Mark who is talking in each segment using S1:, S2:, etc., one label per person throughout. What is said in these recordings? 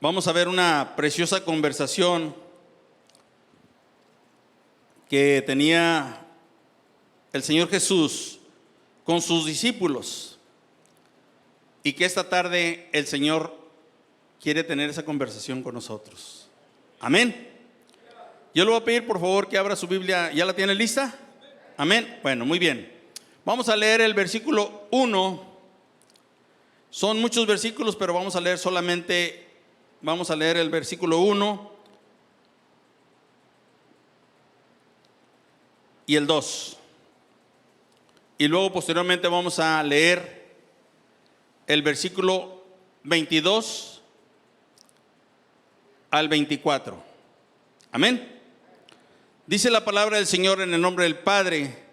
S1: Vamos a ver una preciosa conversación que tenía el Señor Jesús con sus discípulos y que esta tarde el Señor quiere tener esa conversación con nosotros. Amén. Yo le voy a pedir por favor que abra su Biblia. ¿Ya la tiene lista? Amén. Bueno, muy bien. Vamos a leer el versículo 1. Son muchos versículos, pero vamos a leer el versículo 1 y el 2. Y luego posteriormente vamos a leer el versículo 22 al 24. Amén. Dice la palabra del Señor en el nombre del Padre,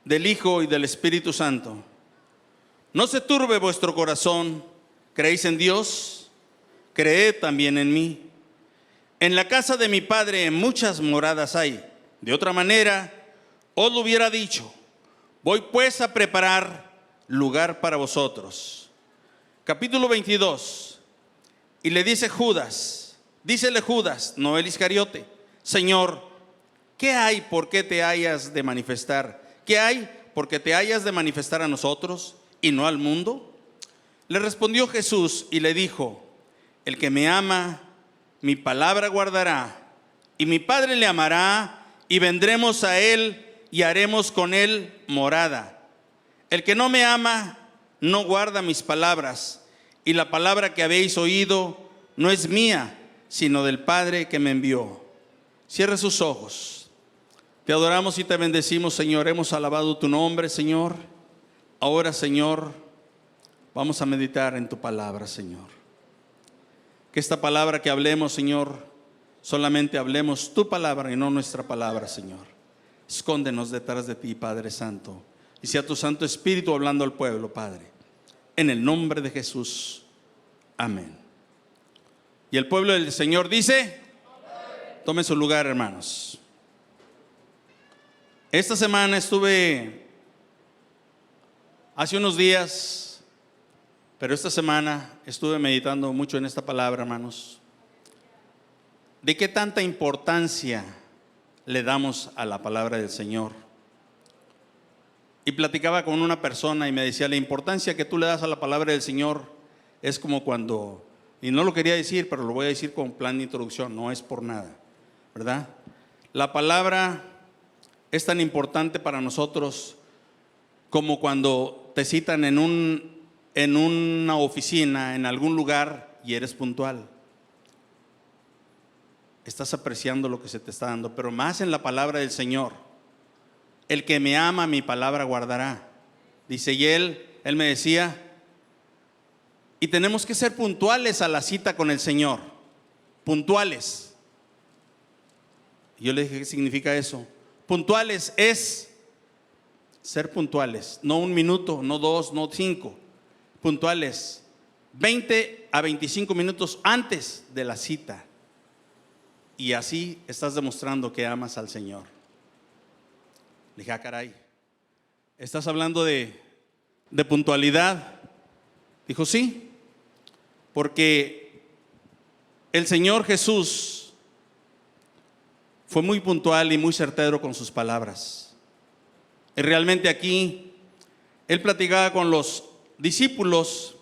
S1: del Hijo y del Espíritu Santo. No se turbe vuestro corazón. ¿Creéis en Dios? Creed también en mí. En la casa de mi Padre muchas moradas hay. De otra manera os lo hubiera dicho. Voy pues a preparar lugar para vosotros. Capítulo 22. Y le dice dícele Judas, no el Iscariote: Señor, ¿qué hay por qué te hayas de manifestar? ¿Qué hay por qué te hayas de manifestar a nosotros y no al mundo? Le respondió Jesús y le dijo: el que me ama, mi palabra guardará, y mi Padre le amará, y vendremos a él y haremos con él morada. El que no me ama, no guarda mis palabras, y la palabra que habéis oído no es mía, sino del Padre que me envió. Cierre sus ojos. Te adoramos y te bendecimos, Señor. Hemos alabado tu nombre, Señor. Ahora, Señor, vamos a meditar en tu palabra, Señor. Que esta palabra que hablemos, Señor, solamente hablemos tu palabra y no nuestra palabra, Señor. Escóndenos detrás de ti, Padre Santo, y sea tu Santo Espíritu hablando al pueblo, Padre. En el nombre de Jesús. Amén. Y el pueblo del Señor dice: tome su lugar, hermanos. Esta semana hace unos días, pero esta semana estuve meditando mucho en esta palabra, hermanos. ¿De qué tanta importancia le damos a la palabra del Señor? Y platicaba con una persona y me decía: la importancia que tú le das a la palabra del Señor es como cuando, y no lo quería decir, pero lo voy a decir con plan de introducción, no es por nada, ¿verdad? La palabra es tan importante para nosotros como cuando te citan en una oficina, en algún lugar, y eres puntual. Estás apreciando lo que se te está dando, pero más en la palabra del Señor. El que me ama, mi palabra guardará. Dice, y él me decía, y tenemos que ser puntuales a la cita con el Señor. Puntuales. Y yo le dije, ¿qué significa eso? Puntuales es ser puntuales, no 1 minuto, no 2, no 5. Puntuales, 20 a 25 minutos antes de la cita. Y así estás demostrando que amas al Señor. Le dije, caray, ¿estás hablando de puntualidad? Dijo, sí, porque el Señor Jesús fue muy puntual y muy certero con sus palabras. Y realmente aquí él platicaba con los discípulos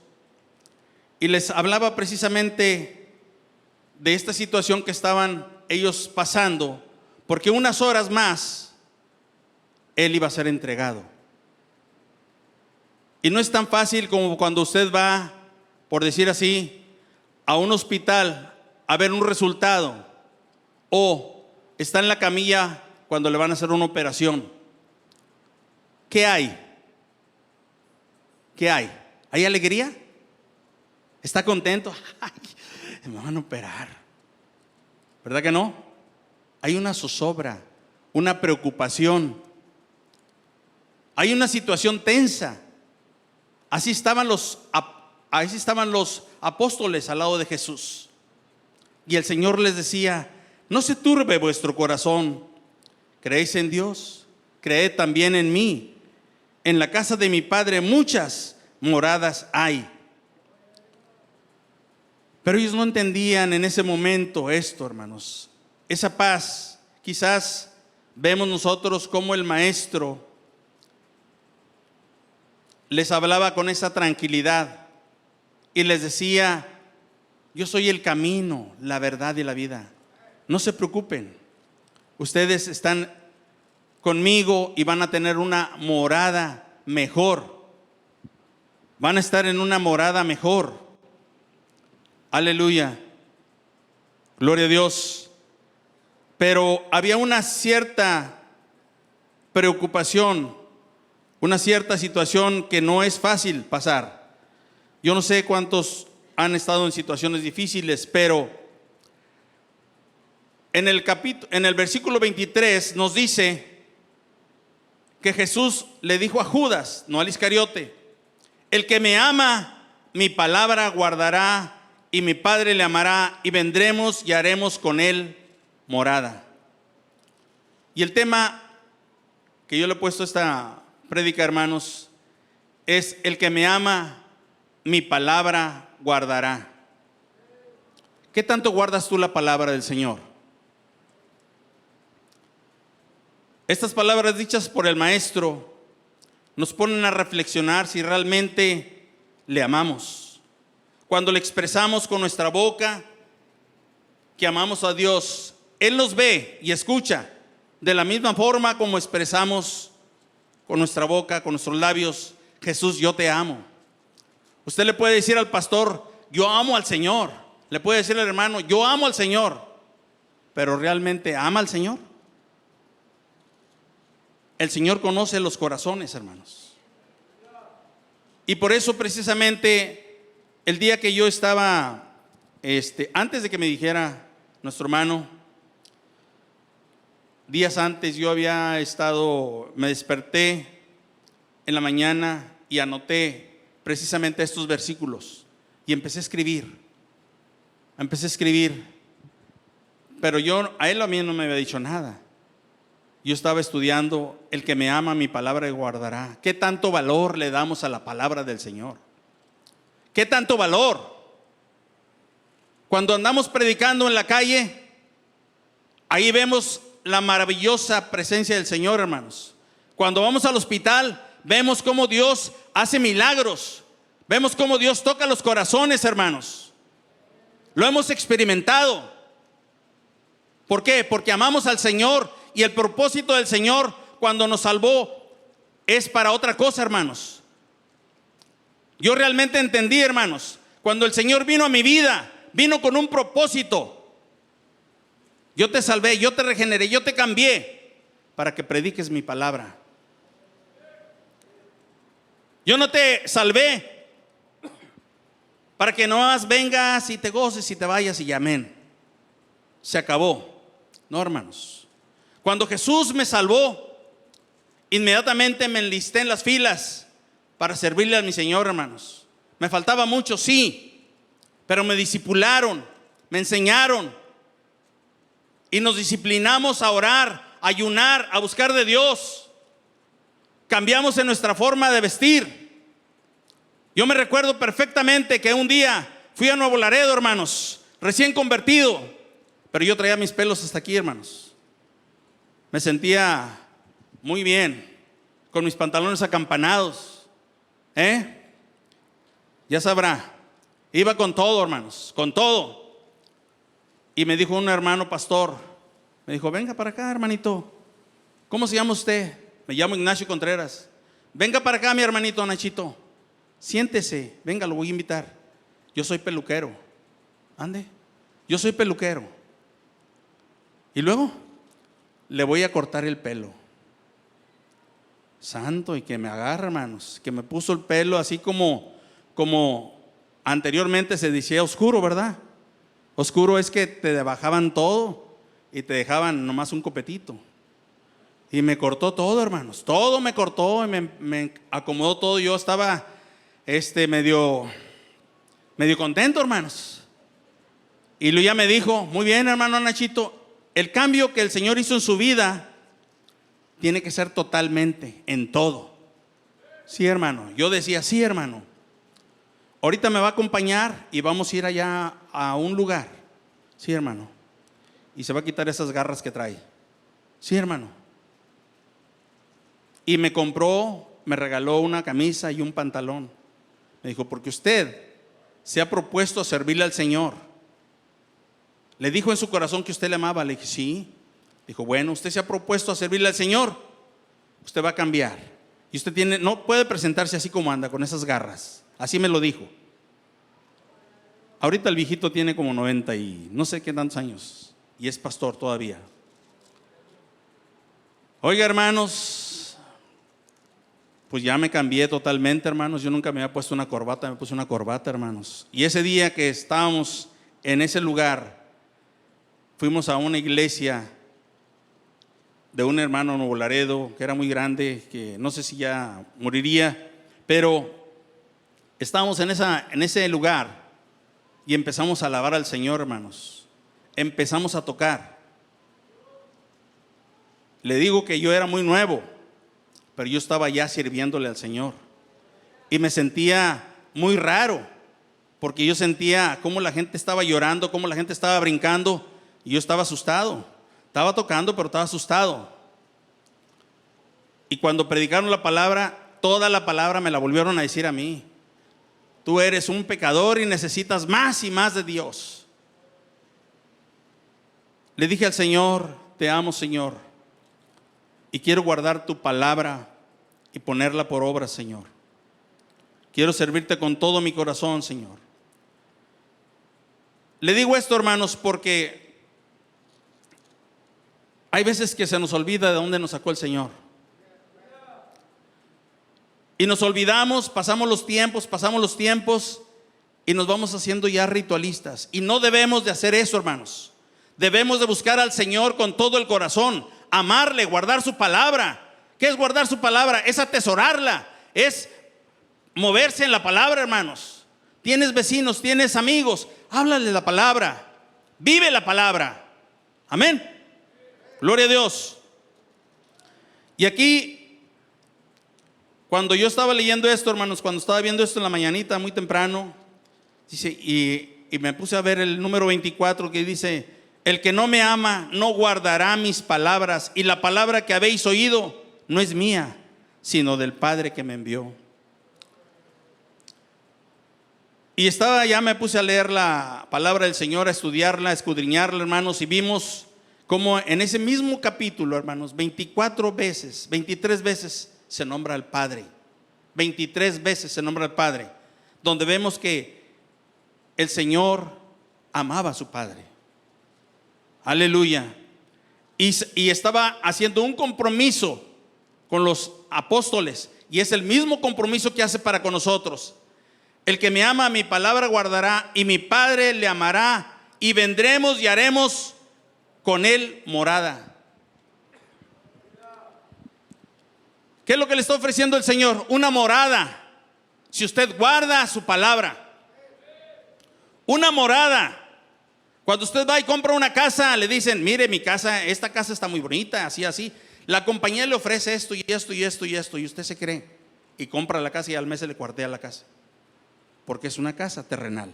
S1: y les hablaba precisamente de esta situación que estaban ellos pasando, porque unas horas más él iba a ser entregado. Y no es tan fácil como cuando usted va, por decir así, a un hospital a ver un resultado, o está en la camilla cuando le van a hacer una operación. ¿Qué hay? ¿Qué hay? ¿Hay alegría? ¿Está contento? Ay, me van a operar. ¿Verdad que no? Hay una zozobra, una preocupación. Hay una situación tensa. Así estaban los apóstoles al lado de Jesús. Y el Señor les decía: no se turbe vuestro corazón. ¿Creéis en Dios? Creed también en mí. En la casa de mi Padre muchas moradas hay. Pero ellos no entendían en ese momento esto, hermanos. Esa paz, quizás vemos nosotros como el maestro les hablaba con esa tranquilidad y les decía: yo soy el camino, la verdad y la vida. No se preocupen, ustedes están conmigo y van a tener una morada mejor. Van a estar en una morada mejor. Aleluya. Gloria a Dios. Pero había una cierta preocupación, una cierta situación que no es fácil pasar. Yo no sé cuántos han estado en situaciones difíciles, pero en el versículo 23 nos dice que Jesús le dijo a Judas, no al Iscariote: el que me ama, mi palabra guardará, y mi Padre le amará, y vendremos y haremos con él morada. Y el tema que yo le he puesto a esta prédica, hermanos, es: el que me ama, mi palabra guardará. ¿Qué tanto guardas tú la palabra del Señor? Estas palabras dichas por el Maestro nos ponen a reflexionar si realmente le amamos. Cuando le expresamos con nuestra boca que amamos a Dios, Él nos ve y escucha de la misma forma como expresamos con nuestra boca, con nuestros labios: Jesús, yo te amo. Usted le puede decir al pastor: yo amo al Señor. Le puede decir al hermano: yo amo al Señor. Pero ¿realmente ama al Señor? El Señor conoce los corazones, hermanos. Y por eso precisamente el día que yo estaba, antes de que me dijera nuestro hermano, días antes yo había estado, me desperté en la mañana y anoté precisamente estos versículos y empecé a escribir. Pero a mí no me había dicho nada. Yo estaba estudiando: el que me ama, mi palabra guardará. ¿Qué tanto valor le damos a la palabra del Señor? ¿Qué tanto valor? Cuando andamos predicando en la calle, ahí vemos la maravillosa presencia del Señor, hermanos. Cuando vamos al hospital, vemos cómo Dios hace milagros. Vemos cómo Dios toca los corazones, hermanos. Lo hemos experimentado. ¿Por qué? Porque amamos al Señor, y el propósito del Señor cuando nos salvó es para otra cosa, hermanos. Yo realmente entendí, hermanos, cuando el Señor vino a mi vida, vino con un propósito. Yo te salvé, yo te regeneré, yo te cambié para que prediques mi palabra. Yo no te salvé para que no más vengas y te goces y te vayas y amén. Se acabó. No, hermanos. Cuando Jesús me salvó, inmediatamente me enlisté en las filas para servirle a mi Señor, hermanos. Me faltaba mucho, sí, pero me discipularon, me enseñaron y nos disciplinamos a orar, a ayunar, a buscar de Dios. Cambiamos en nuestra forma de vestir. Yo me recuerdo perfectamente que un día fui a Nuevo Laredo, hermanos, recién convertido, pero yo traía mis pelos hasta aquí, hermanos. Me sentía muy bien, con mis pantalones acampanados. Ya sabrá, iba con todo, hermanos, con todo. Y me dijo un hermano pastor, me dijo: venga para acá, hermanito. ¿Cómo se llama usted? Me llamo Ignacio Contreras. Venga para acá, mi hermanito Nachito. Siéntese, venga, lo voy a invitar. Yo soy peluquero. Ande, yo soy peluquero. Y luego le voy a cortar el pelo. Santo, y que me agarra, hermanos, que me puso el pelo así como anteriormente se decía oscuro, ¿verdad? Oscuro es que te bajaban todo y te dejaban nomás un copetito. Y me cortó todo, hermanos, todo me cortó y me acomodó todo. Yo estaba medio contento, hermanos. Y luego ya me dijo: muy bien, hermano Nachito, el cambio que el Señor hizo en su vida tiene que ser totalmente, en todo. Sí, hermano. Yo decía: sí, hermano. ahorita me va a acompañar y vamos a ir allá a un lugar. Sí, hermano. Y se va a quitar esas garras que trae. Sí, hermano. Y me regaló una camisa y un pantalón. Me dijo, porque usted se ha propuesto a servirle al Señor. Le dijo en su corazón que usted le amaba. Le dije, sí. Dijo, bueno, usted se ha propuesto a servirle al Señor. Usted va a cambiar. Y usted no puede presentarse así como anda, con esas garras. Así me lo dijo. Ahorita el viejito tiene como 90 y no sé qué tantos años. Y es pastor todavía. Oiga, hermanos, pues ya me cambié totalmente, hermanos. Yo nunca me había puesto una corbata, me puse una corbata, hermanos. Y ese día que estábamos en ese lugar, fuimos a una iglesia de un hermano en Nuevo Laredo, que era muy grande, que no sé si ya moriría, pero estábamos en ese lugar y empezamos a alabar al Señor, hermanos. Empezamos a tocar. Le digo que yo era muy nuevo, pero yo estaba ya sirviéndole al Señor. Y me sentía muy raro, porque yo sentía cómo la gente estaba llorando, cómo la gente estaba brincando, y yo estaba asustado. Estaba tocando, pero estaba asustado. Y cuando predicaron la palabra, toda la palabra me la volvieron a decir a mí. Tú eres un pecador y necesitas más y más de Dios. Le dije al Señor, te amo, Señor, y quiero guardar tu palabra y ponerla por obra, Señor. Quiero servirte con todo mi corazón, Señor. Le digo esto, hermanos, porque hay veces que se nos olvida de dónde nos sacó el Señor. Y nos olvidamos, pasamos los tiempos y nos vamos haciendo ya ritualistas. Y no debemos de hacer eso, hermanos. Debemos de buscar al Señor con todo el corazón, amarle, guardar su palabra. ¿Qué es guardar su palabra? Es atesorarla, es moverse en la palabra, hermanos. Tienes vecinos, tienes amigos, háblale la palabra, vive la palabra. Amén. Gloria a Dios. Y aquí, cuando yo estaba leyendo esto, hermanos, cuando estaba viendo esto en la mañanita, muy temprano, dice, y me puse a ver el número 24 que dice, el que no me ama no guardará mis palabras, y la palabra que habéis oído no es mía, sino del Padre que me envió. Y ya me puse a leer la palabra del Señor, a estudiarla, a escudriñarla, hermanos, y vimos como en ese mismo capítulo, hermanos, 23 veces se nombra al Padre. 23 veces se nombra al Padre, donde vemos que el Señor amaba a su Padre. Aleluya. Y estaba haciendo un compromiso con los apóstoles, y es el mismo compromiso que hace para con nosotros. El que me ama, mi palabra guardará, y mi Padre le amará, y vendremos y haremos con él morada. ¿Qué es lo que le está ofreciendo el Señor? Una morada. Si usted guarda su palabra. Una morada. Cuando usted va y compra una casa, le dicen, mire mi casa, esta casa está muy bonita, así, así. La compañía le ofrece esto y esto y esto y esto, y usted se cree y compra la casa y al mes se le cuartea la casa, porque es una casa terrenal.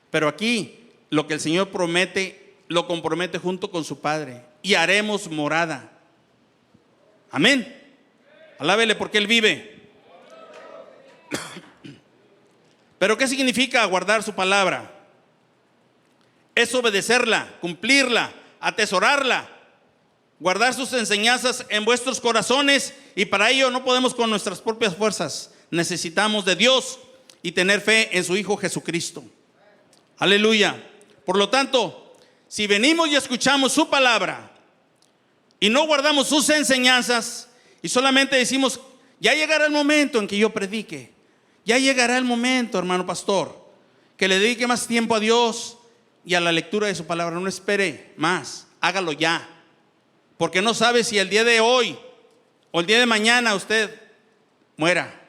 S1: Pero aquí lo que el Señor promete, lo compromete junto con su Padre, y haremos morada. Amén. Alábele porque Él vive. Pero ¿qué significa guardar su palabra? Es obedecerla, cumplirla, atesorarla, guardar sus enseñanzas en vuestros corazones, y para ello no podemos con nuestras propias fuerzas. Necesitamos de Dios y tener fe en su Hijo Jesucristo. Aleluya. Por lo tanto, si venimos y escuchamos su palabra y no guardamos sus enseñanzas, y solamente decimos, ya llegará el momento en que yo predique, ya llegará el momento, hermano pastor, que le dedique más tiempo a Dios y a la lectura de su palabra. No espere más, hágalo ya, porque no sabe si el día de hoy o el día de mañana usted muera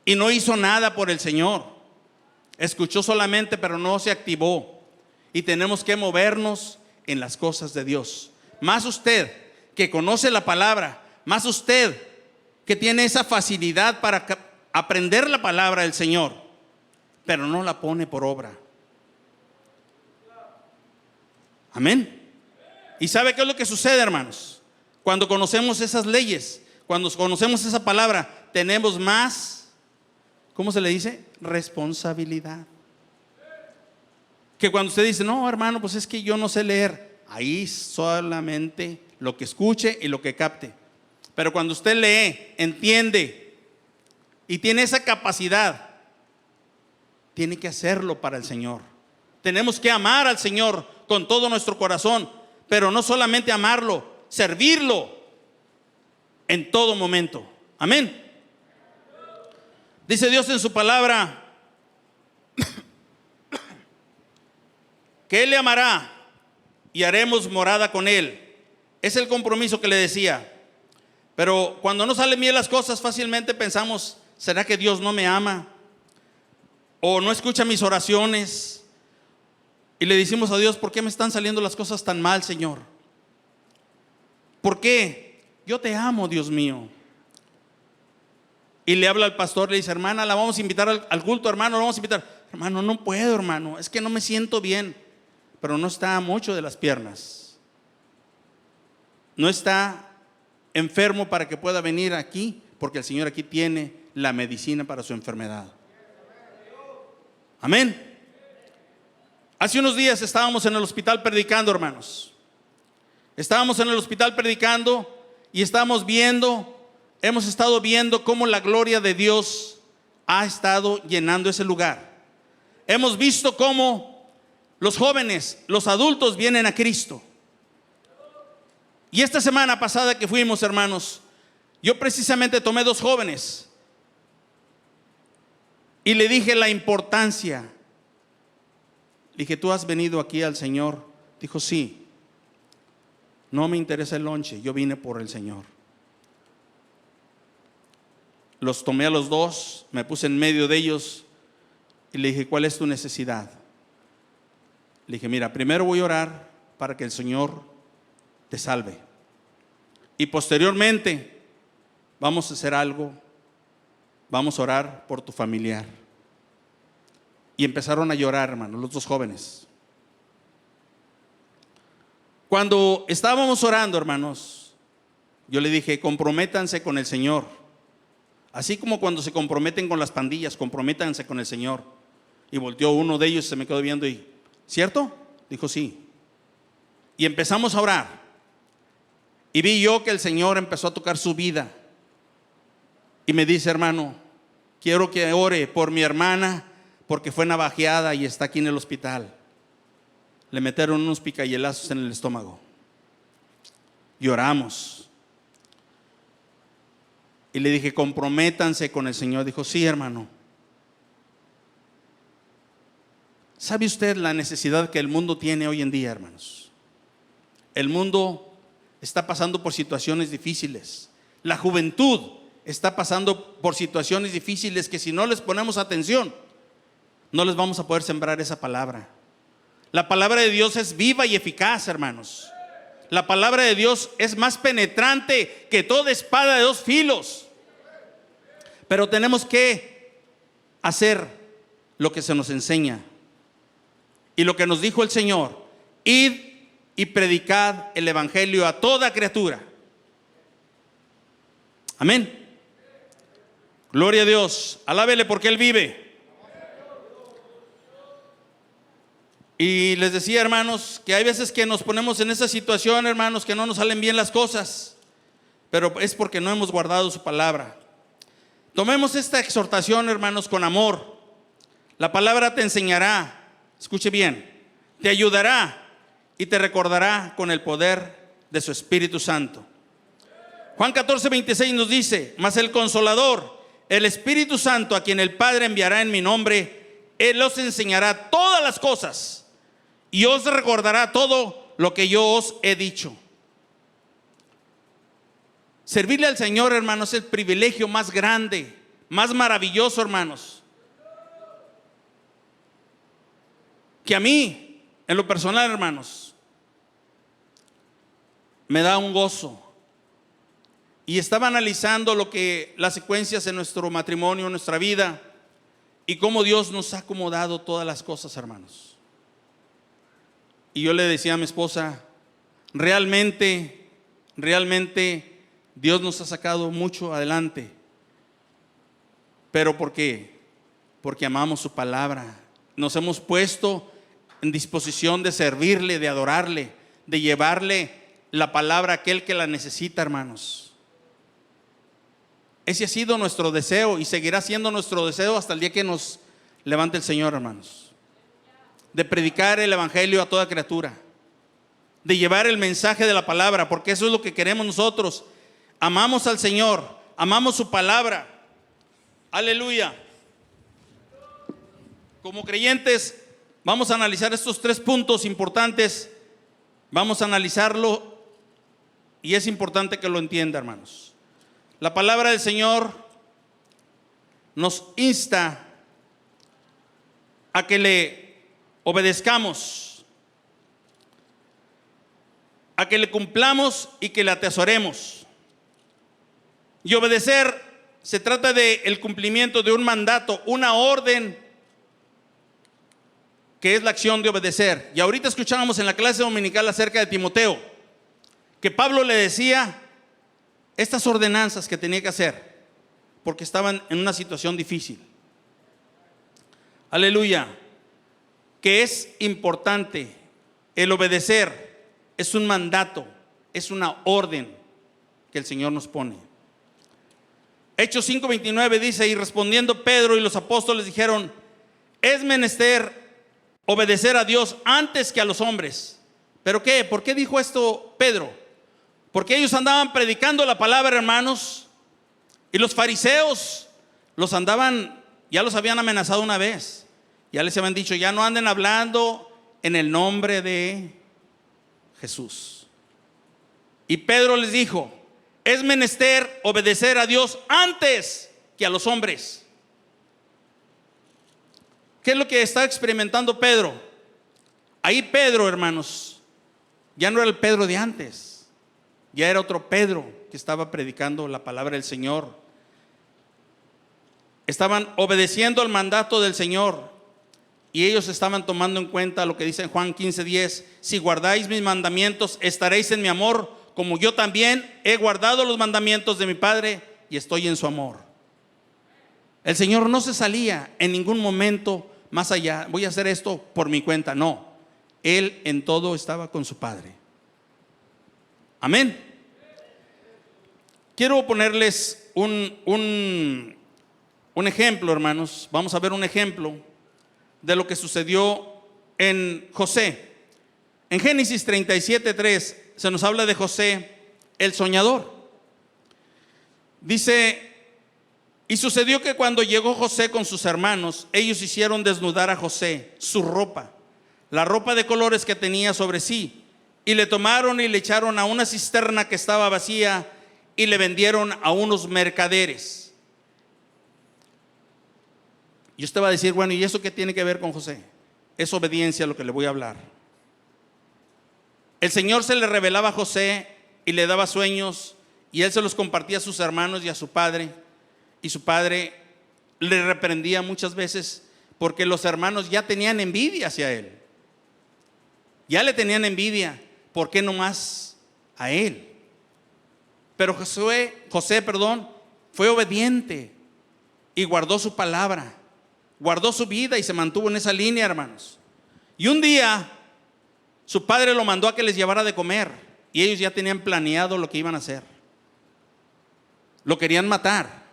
S1: y no hizo nada por el Señor. Escuchó solamente, pero no se activó. Y tenemos que movernos en las cosas de Dios. Más usted que conoce la palabra, más usted que tiene esa facilidad para aprender la palabra del Señor, pero no la pone por obra. Amén. ¿Y sabe qué es lo que sucede, hermanos? Cuando conocemos esas leyes, cuando conocemos esa palabra, tenemos más, ¿cómo se le dice? Responsabilidad. Que cuando usted dice, no, hermano, pues es que yo no sé leer. Ahí solamente lo que escuche y lo que capte. Pero cuando usted lee, entiende y tiene esa capacidad, tiene que hacerlo para el Señor. Tenemos que amar al Señor con todo nuestro corazón, pero no solamente amarlo, servirlo en todo momento. Amén. Dice Dios en su palabra que Él le amará y haremos morada con Él. Es el compromiso que le decía. Pero cuando no salen bien las cosas, fácilmente pensamos, ¿será que Dios no me ama? O no escucha mis oraciones. Y le decimos a Dios, ¿por qué me están saliendo las cosas tan mal, Señor? ¿Por qué? Yo te amo, Dios mío. Y le habla al pastor, le dice, hermana, la vamos a invitar al culto, hermano, la vamos a invitar. Hermano, no puedo, hermano, es que no me siento bien. Pero no está mucho de las piernas. No está enfermo para que pueda venir aquí, porque el Señor aquí tiene la medicina para su enfermedad. Amén. Hace unos días estábamos en el hospital predicando, hermanos. Estábamos en el hospital predicando y hemos estado viendo cómo la gloria de Dios ha estado llenando ese lugar. Hemos visto cómo los jóvenes, los adultos vienen a Cristo. Y esta semana pasada que fuimos, hermanos, yo precisamente tomé 2 jóvenes y le dije la importancia. Le dije, ¿tú has venido aquí al Señor? Dijo, sí. No me interesa el lonche, yo vine por el Señor. Los tomé a los 2, me puse en medio de ellos y le dije, ¿cuál es tu necesidad? Le dije, mira, primero voy a orar para que el Señor te salve. Y posteriormente vamos a hacer algo. Vamos a orar por tu familiar. Y empezaron a llorar, hermano, los 2 jóvenes. Cuando estábamos orando, hermanos, yo le dije, comprométanse con el Señor. Así como cuando se comprometen con las pandillas, comprométanse con el Señor. Y volteó uno de ellos, se me quedó viendo y, ¿cierto? Dijo, sí. Y empezamos a orar. Y vi yo que el Señor empezó a tocar su vida. Y me dice, hermano, quiero que ore por mi hermana porque fue navajeada y está aquí en el hospital. Le metieron unos picayelazos en el estómago. Y oramos. Y le dije, comprométanse con el Señor. Dijo, sí, hermano. ¿Sabe usted la necesidad que el mundo tiene hoy en día, hermanos? El mundo está pasando por situaciones difíciles. La juventud está pasando por situaciones difíciles que si no les ponemos atención, no les vamos a poder sembrar esa palabra. La palabra de Dios es viva y eficaz, hermanos. La palabra de Dios es más penetrante que toda espada de 2 filos. Pero tenemos que hacer lo que se nos enseña. Y lo que nos dijo el Señor, id y predicad el evangelio a toda criatura. Amén. Gloria a Dios. Alábele porque Él vive. Y les decía, hermanos, que hay veces que nos ponemos en esa situación, hermanos, que no nos salen bien las cosas, pero es porque no hemos guardado su palabra. Tomemos esta exhortación, hermanos, con amor. La palabra te enseñará, escuche bien, te ayudará y te recordará con el poder de su Espíritu Santo. Juan 14:26 nos dice, mas el Consolador, el Espíritu Santo, a quien el Padre enviará en mi nombre, Él os enseñará todas las cosas y os recordará todo lo que yo os he dicho. Servirle al Señor, hermanos, es el privilegio más grande, más maravilloso, hermanos. Que a mí, en lo personal, hermanos, me da un gozo y estaba analizando las secuencias en nuestro matrimonio, en nuestra vida, y cómo Dios nos ha acomodado todas las cosas, hermanos. Y yo le decía a mi esposa, realmente Dios nos ha sacado mucho adelante. ¿Pero por qué? Porque amamos su palabra. Nos hemos puesto en disposición de servirle, de adorarle, de llevarle la palabra a aquel que la necesita, hermanos. Ese ha sido nuestro deseo y seguirá siendo nuestro deseo hasta el día que nos levante el Señor, hermanos. De predicar el evangelio a toda criatura, de llevar el mensaje de la palabra, porque eso es lo que queremos nosotros. Amamos al Señor, amamos su palabra. Aleluya. Como creyentes vamos a analizar estos 3 puntos importantes. Vamos a analizarlo y es importante que lo entienda, hermanos. La palabra del Señor nos insta a que le obedezcamos, a que le cumplamos y que le atesoremos. Y obedecer se trata del cumplimiento de un mandato, una orden, que es la acción de obedecer. Y ahorita escuchábamos en la clase dominical acerca de Timoteo, que Pablo le decía estas ordenanzas que tenía que hacer, porque estaban en una situación difícil. Aleluya. Que es importante el obedecer, es un mandato, es una orden que el Señor nos pone. Hechos 5:29 dice: y respondiendo Pedro y los apóstoles dijeron: es menester obedecer a Dios antes que a los hombres. ¿Pero qué? ¿Por qué dijo esto Pedro? Porque ellos andaban predicando la palabra, hermanos, y los fariseos ya los habían amenazado una vez. Ya les habían dicho: ya no anden hablando en el nombre de Jesús. Y Pedro les dijo: es menester obedecer a Dios antes que a los hombres. ¿Qué es lo que está experimentando Pedro? Ahí Pedro, hermanos, ya no era el Pedro de antes. Ya era otro Pedro que estaba predicando la palabra del Señor. Estaban obedeciendo al mandato del Señor y ellos estaban tomando en cuenta lo que dice en Juan 15:10: si guardáis mis mandamientos, estaréis en mi amor, como yo también he guardado los mandamientos de mi Padre y estoy en su amor. El Señor no se salía en ningún momento más allá: voy a hacer esto por mi cuenta. No, Él en todo estaba con su Padre. Amén. Quiero ponerles un ejemplo, hermanos. Vamos a ver un ejemplo de lo que sucedió en José. En Génesis 37:3 se nos habla de José, el soñador. Dice: y sucedió que cuando llegó José con sus hermanos, ellos hicieron desnudar a José su ropa, la ropa de colores que tenía sobre sí, y le tomaron y le echaron a una cisterna que estaba vacía y le vendieron a unos mercaderes. Y usted va a decir: bueno, ¿y eso qué tiene que ver con José? Es obediencia lo que le voy a hablar. El Señor se le revelaba a José y le daba sueños, y él se los compartía a sus hermanos y a su padre, y su padre le reprendía muchas veces porque los hermanos ya tenían envidia hacia él. Ya le tenían envidia. ¿Por qué no más a él? Pero José, fue obediente y guardó su palabra, guardó su vida y se mantuvo en esa línea, hermanos. Y un día su padre lo mandó a que les llevara de comer, y ellos ya tenían planeado lo que iban a hacer. Lo querían matar,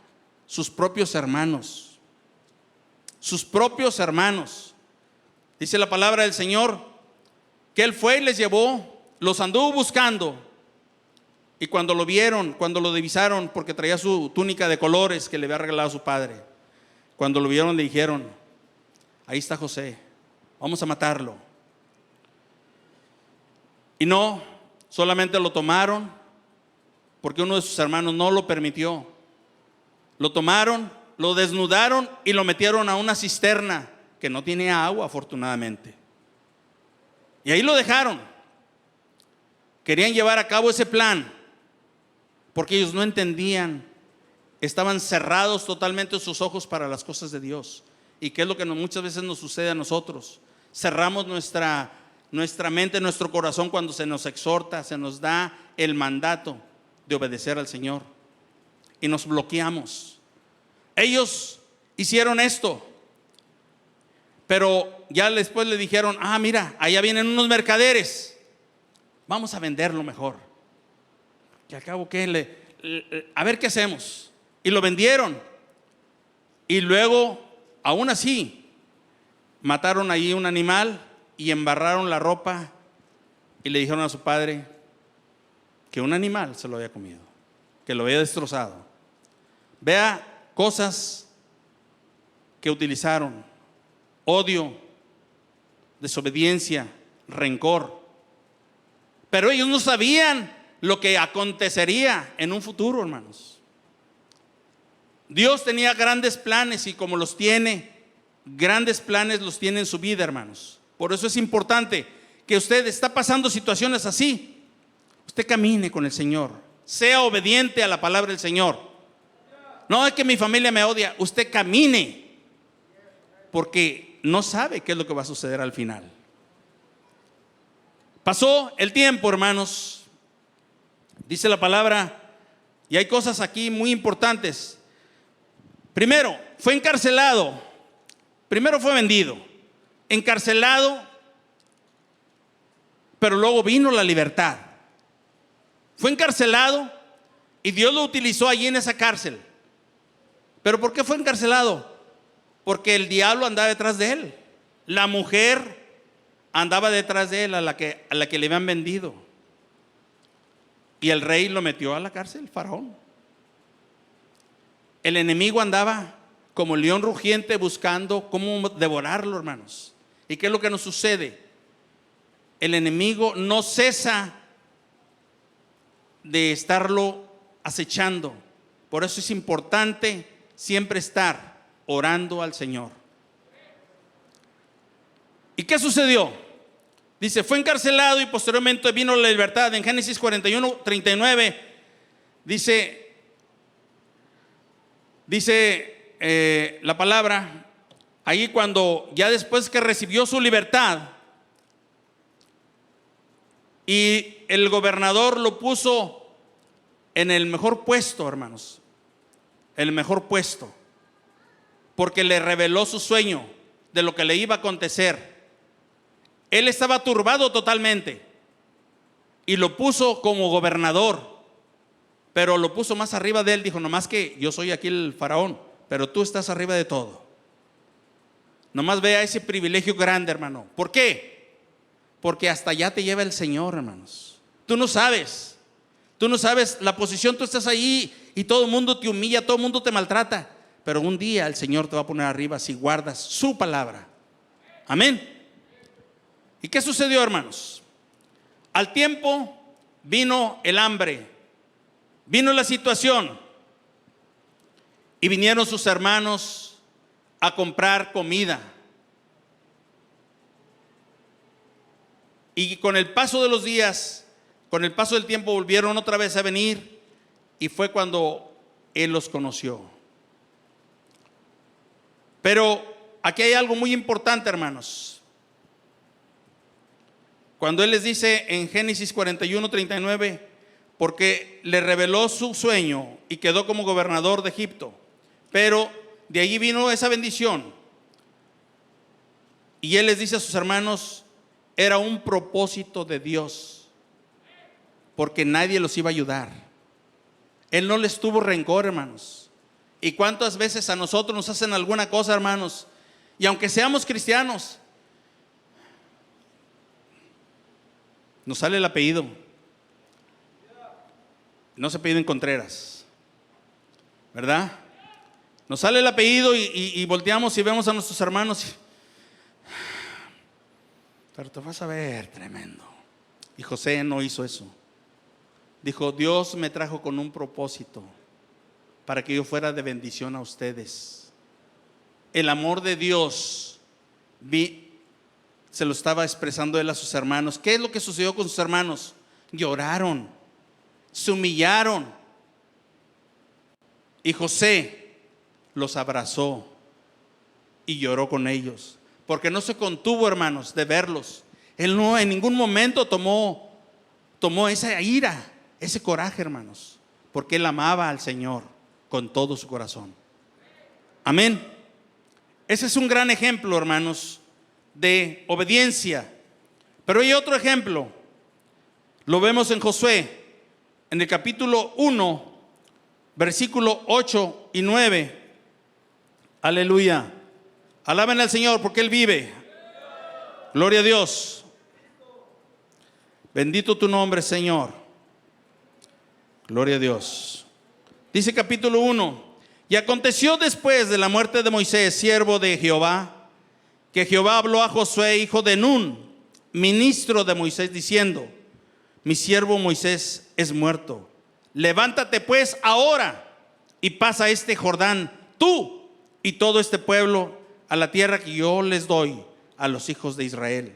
S1: sus propios hermanos. Sus propios hermanos. Dice la palabra del Señor que él fue y les llevó, los anduvo buscando, y cuando lo vieron, cuando lo divisaron, porque traía su túnica de colores que le había regalado su padre, cuando lo vieron le dijeron: ahí está José, vamos a matarlo. Y no, solamente lo tomaron porque uno de sus hermanos no lo permitió. Lo tomaron, lo desnudaron y lo metieron a una cisterna que no tiene agua, afortunadamente. Y ahí lo dejaron. Querían llevar a cabo ese plan, porque ellos no entendían, estaban cerrados totalmente sus ojos para las cosas de Dios. ¿Y qué es lo que muchas veces nos sucede a nosotros? Cerramos nuestra mente, nuestro corazón cuando se nos exhorta, se nos da el mandato de obedecer al Señor, y nos bloqueamos. Ellos hicieron esto, pero ya después le dijeron: mira, allá vienen unos mercaderes, vamos a venderlo mejor, que al cabo a ver qué hacemos. Y lo vendieron, y luego aún así mataron allí un animal y embarraron la ropa, y le dijeron a su padre que un animal se lo había comido, que lo había destrozado. Vea cosas que utilizaron: odio, desobediencia, rencor. Pero ellos no sabían lo que acontecería en un futuro, hermanos. Dios tenía grandes planes, y como los tiene, grandes planes los tiene en su vida, hermanos. Por eso es importante que usted está pasando situaciones así, usted camine con el Señor, sea obediente a la palabra del Señor. No es que mi familia me odia, usted camine, porque no sabe qué es lo que va a suceder al final. Pasó el tiempo, hermanos, dice la palabra, y hay cosas aquí muy importantes. Primero, fue encarcelado. Primero fue vendido, encarcelado, pero luego vino la libertad. Fue encarcelado y Dios lo utilizó allí en esa cárcel. ¿Pero por qué fue encarcelado? Porque el diablo andaba detrás de él. La mujer andaba detrás de él, a la que le habían vendido. Y el rey lo metió a la cárcel, Faraón. El enemigo andaba como león rugiente buscando cómo devorarlo, hermanos. ¿Y qué es lo que nos sucede? El enemigo no cesa de estarlo acechando. Por eso es importante siempre estar orando al Señor. ¿Y qué sucedió? Dice, fue encarcelado y posteriormente vino la libertad. En Génesis 41:39 dice la palabra, ahí cuando ya después que recibió su libertad, y el gobernador lo puso en el mejor puesto, hermanos, el mejor puesto, porque le reveló su sueño de lo que le iba a acontecer. Él estaba turbado totalmente y lo puso como gobernador, pero lo puso más arriba de él. Dijo: nomás que yo soy aquí el faraón, pero tú estás arriba de todo. Nomás vea ese privilegio grande, hermano. ¿Por qué? Porque hasta allá te lleva el Señor, hermanos. Tú no sabes la posición. Tú estás ahí y todo el mundo te humilla, todo el mundo te maltrata, pero un día el Señor te va a poner arriba si guardas su palabra. Amén. ¿Y qué sucedió, hermanos? Al tiempo vino el hambre, vino la situación, y vinieron sus hermanos a comprar comida. Y con el paso de los días, con el paso del tiempo, volvieron otra vez a venir, y fue cuando él los conoció. Pero aquí hay algo muy importante, hermanos. Cuando él les dice en Génesis 41:39, porque le reveló su sueño y quedó como gobernador de Egipto, pero de allí vino esa bendición. Y él les dice a sus hermanos, era un propósito de Dios, porque nadie los iba a ayudar. Él no les tuvo rencor, hermanos. ¿Y cuántas veces a nosotros nos hacen alguna cosa, hermanos? Y aunque seamos cristianos, nos sale el apellido. No se apelliden Contreras, ¿verdad? Nos sale el apellido y volteamos y vemos a nuestros hermanos. Pero te vas a ver tremendo. Y José no hizo eso. Dijo: Dios me trajo con un propósito, para que yo fuera de bendición a ustedes. El amor de Dios se lo estaba expresando él a sus hermanos. ¿Qué es lo que sucedió con sus hermanos? Lloraron, se humillaron, Y José los abrazó y lloró con ellos, porque no se contuvo, hermanos, de verlos. Él no en ningún momento tomó esa ira, ese coraje, hermanos, porque él amaba al Señor con todo su corazón. Amén. Ese es un gran ejemplo, hermanos, de obediencia. Pero hay otro ejemplo. Lo vemos en Josué, en el capítulo 1, versículo 8 y 9. Aleluya. Alaben al Señor porque Él vive. Gloria a Dios. Bendito tu nombre, Señor. Gloria a Dios. Dice capítulo 1. Y aconteció después de la muerte de Moisés, siervo de Jehová, que Jehová habló a Josué, hijo de Nun, ministro de Moisés, diciendo: mi siervo Moisés es muerto. Levántate pues ahora y pasa este Jordán, tú y todo este pueblo, a la tierra que yo les doy a los hijos de Israel.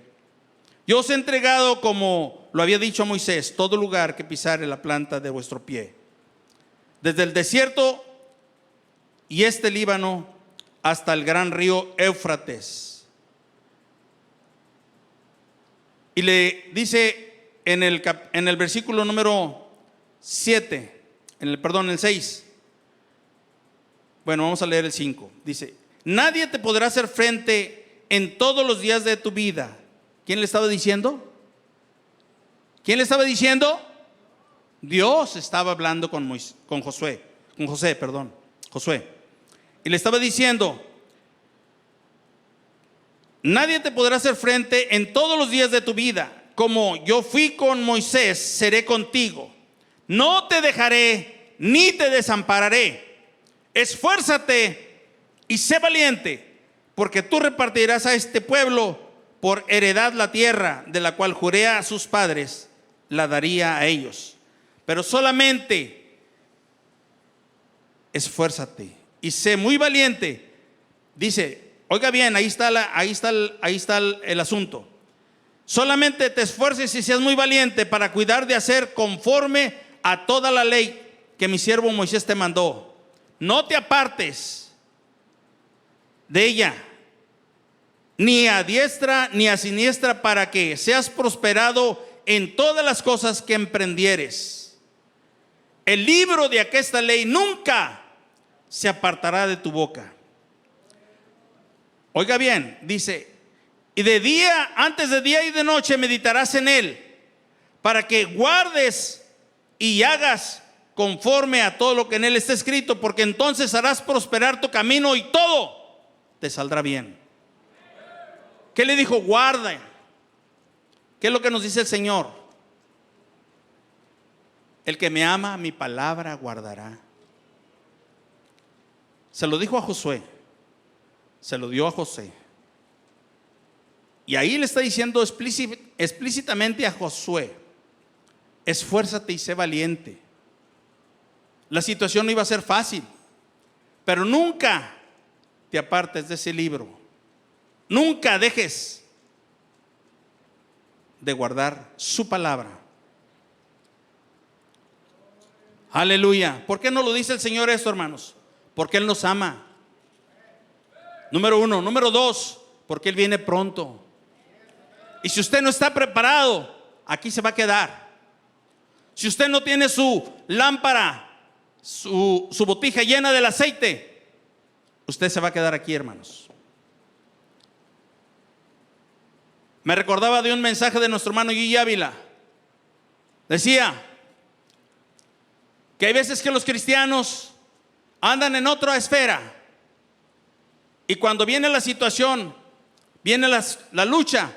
S1: Yo os he entregado, como lo había dicho a Moisés, todo lugar que pisare la planta de vuestro pie, desde el desierto y este Líbano hasta el gran río Éufrates. Y le dice en el versículo número 7, el 6. Bueno, vamos a leer el 5. Dice: nadie te podrá hacer frente en todos los días de tu vida. ¿Quién le estaba diciendo? ¿Quién le estaba diciendo? Dios estaba hablando con Josué. Y le estaba diciendo: nadie te podrá hacer frente en todos los días de tu vida. Como yo fui con Moisés, seré contigo. No te dejaré ni te desampararé. Esfuérzate y sé valiente, porque tú repartirás a este pueblo por heredad la tierra de la cual juré a sus padres, la daría a ellos. Pero solamente esfuérzate y sé muy valiente. Dice, oiga bien, ahí está el asunto. Solamente te esfuerces y seas muy valiente para cuidar de hacer conforme a toda la ley que mi siervo Moisés te mandó. No te apartes de ella, ni a diestra ni a siniestra, para que seas prosperado en todas las cosas que emprendieres. El libro de aquesta ley nunca se apartará de tu boca. Oiga bien, dice: y de día, antes de día y de noche meditarás en él, para que guardes y hagas conforme a todo lo que en él está escrito, porque entonces harás prosperar tu camino y todo te saldrá bien. ¿Qué le dijo? Guarda. ¿Qué es lo que nos dice el Señor? El que me ama, mi palabra guardará. Se lo dijo a Josué, se lo dio a José. Y ahí le está diciendo explícitamente a Josué: esfuérzate y sé valiente. La situación no iba a ser fácil, pero nunca te apartes de ese libro. Nunca dejes de guardar su palabra. Aleluya. ¿Por qué no lo dice el Señor esto, hermanos? Porque Él nos ama. Número 1. Número 2, porque Él viene pronto. Y si usted no está preparado, aquí se va a quedar. Si usted no tiene su lámpara, su botija llena del aceite, usted se va a quedar aquí, hermanos. Me recordaba de un mensaje de nuestro hermano Guille Ávila. Decía que hay veces que los cristianos andan en otra esfera, y cuando viene la situación, viene la lucha,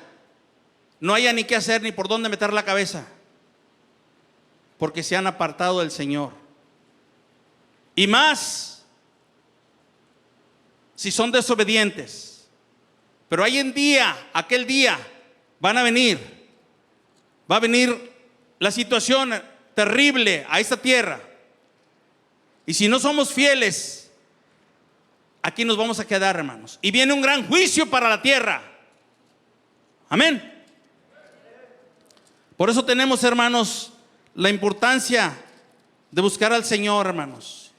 S1: no haya ni qué hacer ni por dónde meter la cabeza, porque se han apartado del Señor. Y más si son desobedientes. Pero hay aquel día va a venir la situación terrible a esta tierra. Y si no somos fieles, aquí nos vamos a quedar, hermanos. Y viene un gran juicio para la tierra. Amén. Por eso tenemos, hermanos, la importancia de buscar al Señor, hermanos.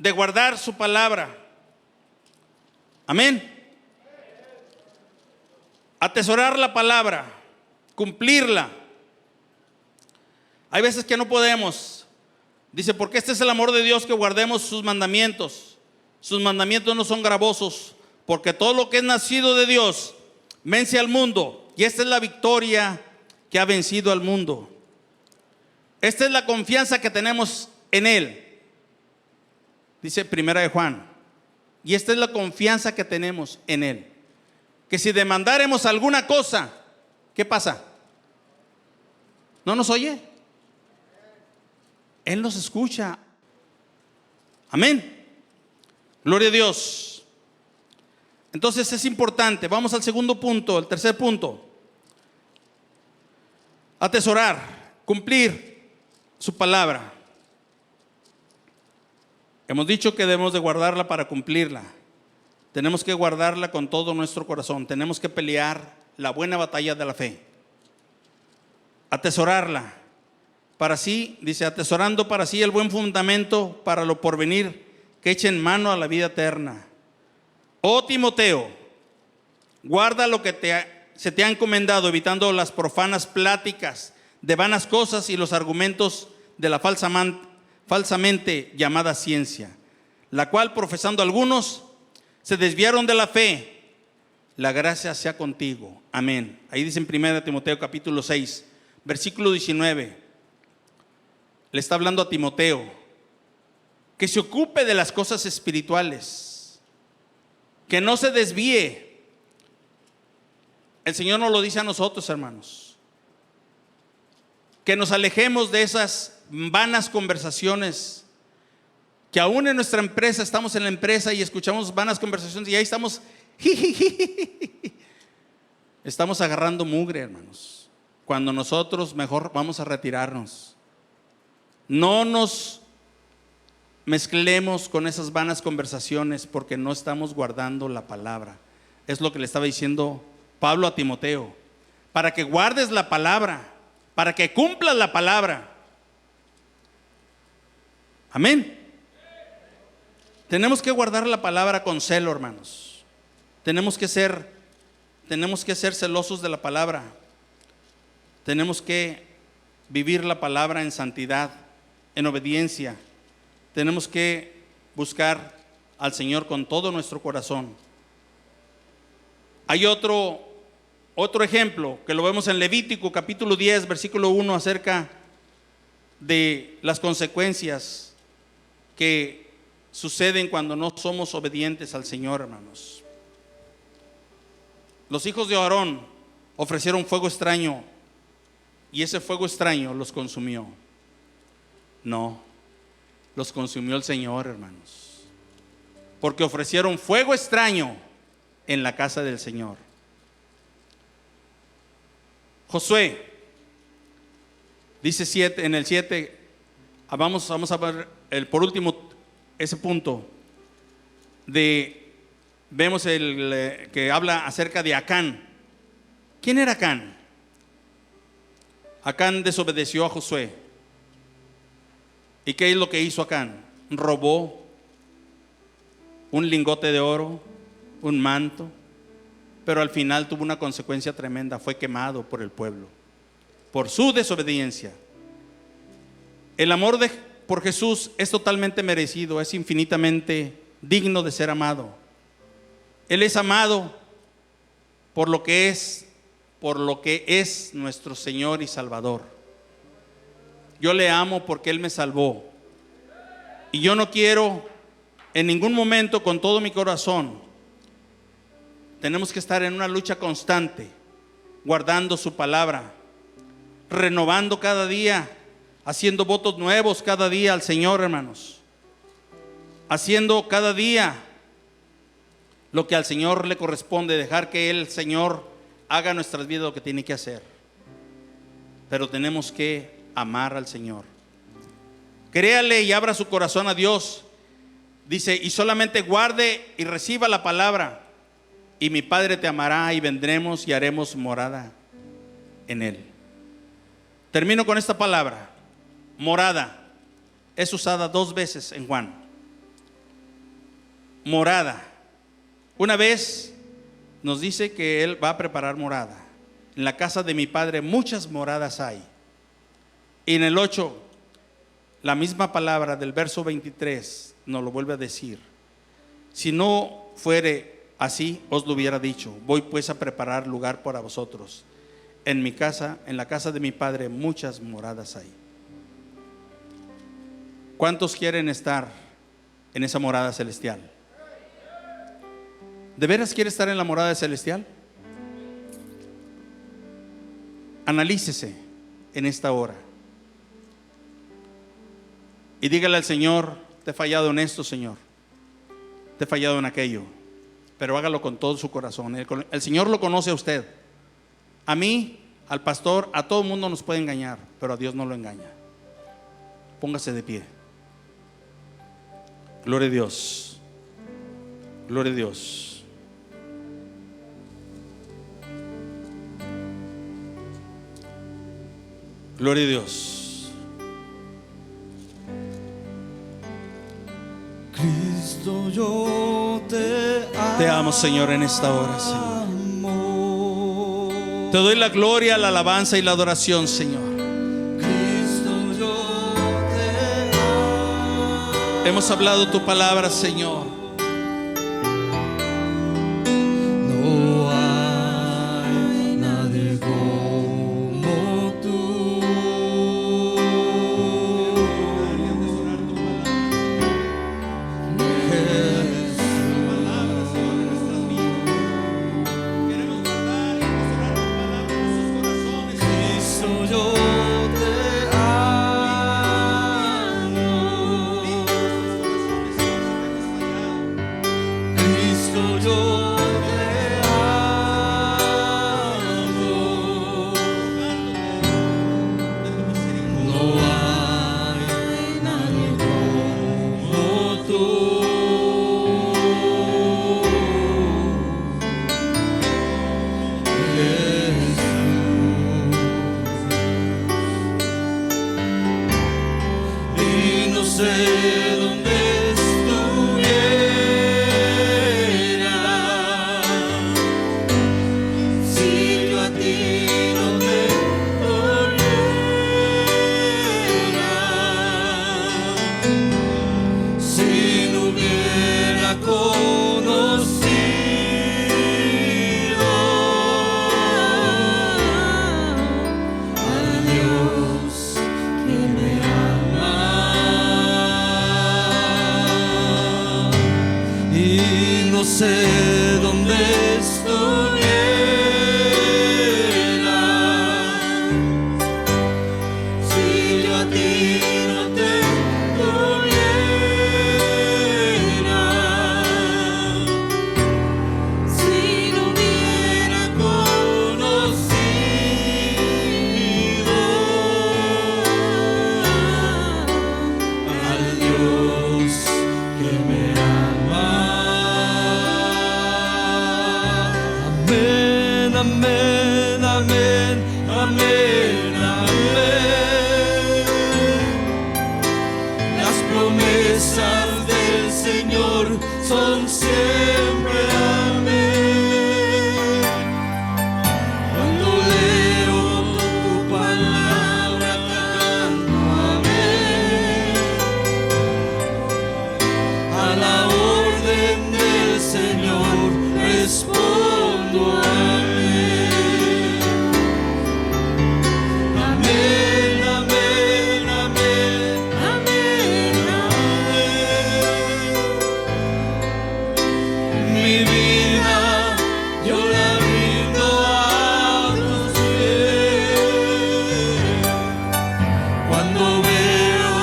S1: de guardar su palabra. Amén. Atesorar la palabra, cumplirla. Hay veces que no podemos. Dice, porque este es el amor de Dios, que guardemos sus mandamientos. Sus mandamientos no son gravosos, porque todo lo que es nacido de Dios vence al mundo. Y esta es la victoria que ha vencido al mundo. Esta es la confianza que tenemos en Él. Dice Primera de Juan. Y esta es la confianza que tenemos en Él. Que si demandáremos alguna cosa, ¿qué pasa? ¿No nos oye? Él nos escucha. Amén. Gloria a Dios. Entonces es importante. Vamos al segundo punto, el tercer punto. Atesorar, cumplir su palabra. Hemos dicho que debemos de guardarla para cumplirla. Tenemos que guardarla con todo nuestro corazón. Tenemos que pelear la buena batalla de la fe. Atesorarla. Para sí, dice, atesorando para sí el buen fundamento para lo porvenir, que echen mano a la vida eterna. Oh Timoteo, guarda lo que se te ha encomendado, evitando las profanas pláticas de vanas cosas y los argumentos de la falsamente llamada ciencia, la cual profesando algunos se desviaron de la fe. La gracia sea contigo. Amén. Ahí dice en 1 Timoteo capítulo 6, versículo 19. Le está hablando a Timoteo que se ocupe de las cosas espirituales, que no se desvíe. El Señor nos lo dice a nosotros, hermanos, que nos alejemos de esas vanas conversaciones, que aún en nuestra empresa, estamos en la empresa y escuchamos vanas conversaciones y ahí estamos estamos agarrando mugre, hermanos, cuando nosotros mejor vamos a retirarnos. No nos mezclemos con esas vanas conversaciones, porque no estamos guardando la palabra. Es lo que le estaba diciendo Pablo a Timoteo, para que guardes la palabra, para que cumplas la palabra. Amén. Tenemos que guardar la palabra con celo, hermanos. Tenemos que ser celosos de la palabra. Tenemos que vivir la palabra en santidad, en obediencia. Tenemos que buscar al Señor con todo nuestro corazón. Hay otro ejemplo que lo vemos en Levítico capítulo 10 versículo 1, acerca de las consecuencias que suceden cuando no somos obedientes al Señor, hermanos. Los hijos de Aarón ofrecieron fuego extraño y ese fuego extraño los consumió. No, los consumió el Señor, hermanos, porque ofrecieron fuego extraño en la casa del Señor. Josué dice en el 7, vamos a ver por último ese punto vemos que habla acerca de Acán. ¿Quién era Acán? Acán desobedeció a Josué. ¿Y qué es lo que hizo Acán? Robó un lingote de oro, un manto, pero al final tuvo una consecuencia tremenda. Fue quemado por el pueblo por su desobediencia. El amor por Jesús es totalmente merecido, es infinitamente digno de ser amado. Él es amado por lo que es nuestro Señor y Salvador. Yo le amo porque Él me salvó. Y yo no quiero en ningún momento, con todo mi corazón, tenemos que estar en una lucha constante, guardando su palabra, renovando cada día, haciendo votos nuevos cada día al Señor, hermanos, haciendo cada día lo que al Señor le corresponde, dejar que el Señor haga en nuestras vidas lo que tiene que hacer. Pero tenemos que amar al Señor. Créale y abra su corazón a Dios. Dice, y solamente guarde y reciba la palabra, y mi Padre te amará, y vendremos y haremos morada en Él. Termino con esta palabra. Morada es usada 2 veces en Juan. morada. Una vez nos dice que Él va a preparar morada. En la casa de mi Padre muchas moradas hay. Y en el 8, la misma palabra del verso 23 nos lo vuelve a decir. Si no fuere así, os lo hubiera dicho. Voy pues a preparar lugar para vosotros. En mi casa, en la casa de mi Padre muchas moradas hay. ¿Cuántos quieren estar en esa morada celestial? ¿De veras quiere estar en la morada celestial? Analícese en esta hora y dígale al Señor: te he fallado en esto, Señor, te he fallado en aquello, pero hágalo con todo su corazón. El Señor lo conoce a usted. A mí, al pastor, a todo el mundo nos puede engañar, pero a Dios no lo engaña. Póngase de pie. Gloria a Dios. Gloria a Dios. Gloria a Dios.
S2: Cristo, yo te
S1: amo, Señor, en esta hora, Señor. Te doy la gloria, la alabanza y la adoración, Señor.
S2: Cristo, yo te amo.
S1: Hemos hablado tu palabra, Señor.
S2: No hay nadie como tú. Cristo, yo te amo. Cristo, yo te amo. No hay nadie como tú. Y no sé dónde estuviera si yo a ti no te volviera, si no hubiera conocido al Dios que me ama. Y no sé dónde estuviera si yo a ti no te tuviera, si no hubiera conocido al Dios que me ama. Amén, amén, amén, amén, amén. Las promesas del Señor son siempre amén. Cuando leo tu palabra canto amén. A la orden del Señor respondo amén. Amén, amén, amén, amén, amén. Mi vida yo la rindo a tus pies. Cuando veo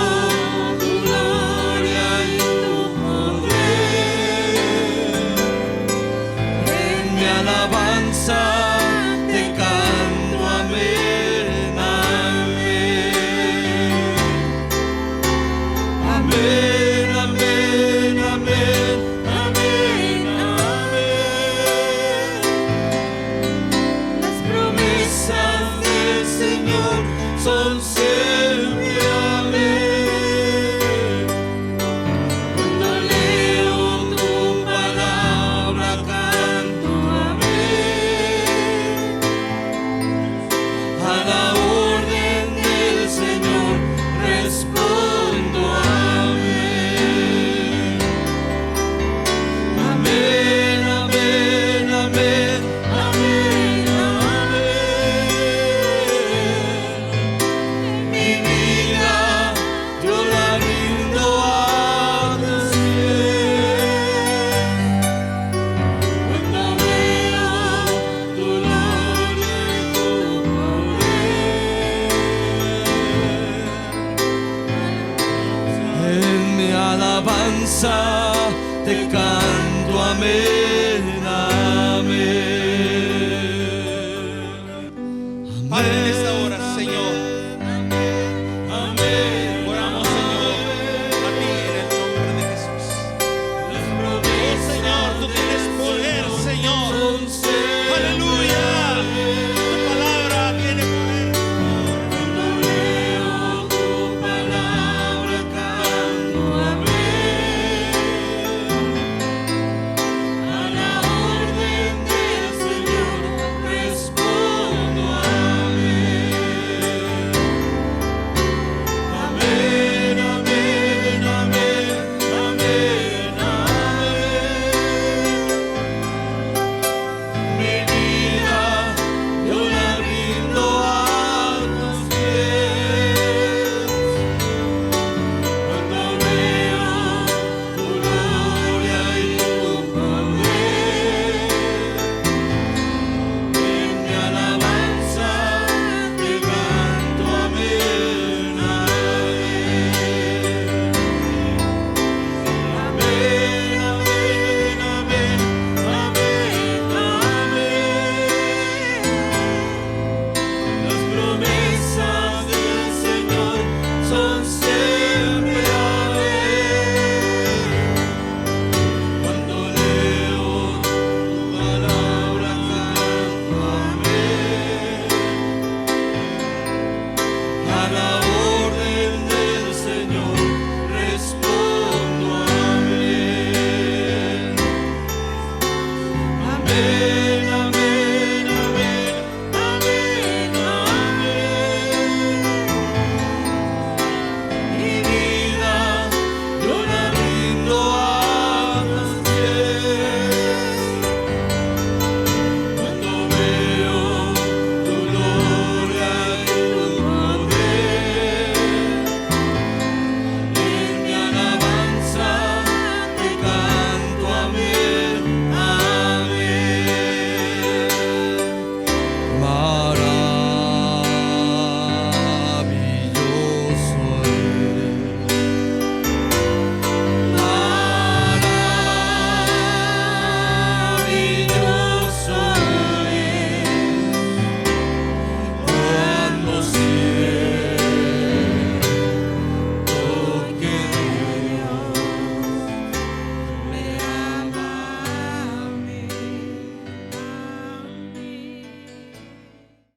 S2: tu gloria y tu poder, en mi alabanza te canto amén, amén. Amén, amén, amén, amén, amén. Las promesas del Señor son siempre amén. Cuando leo tu alabanza te canto, amén.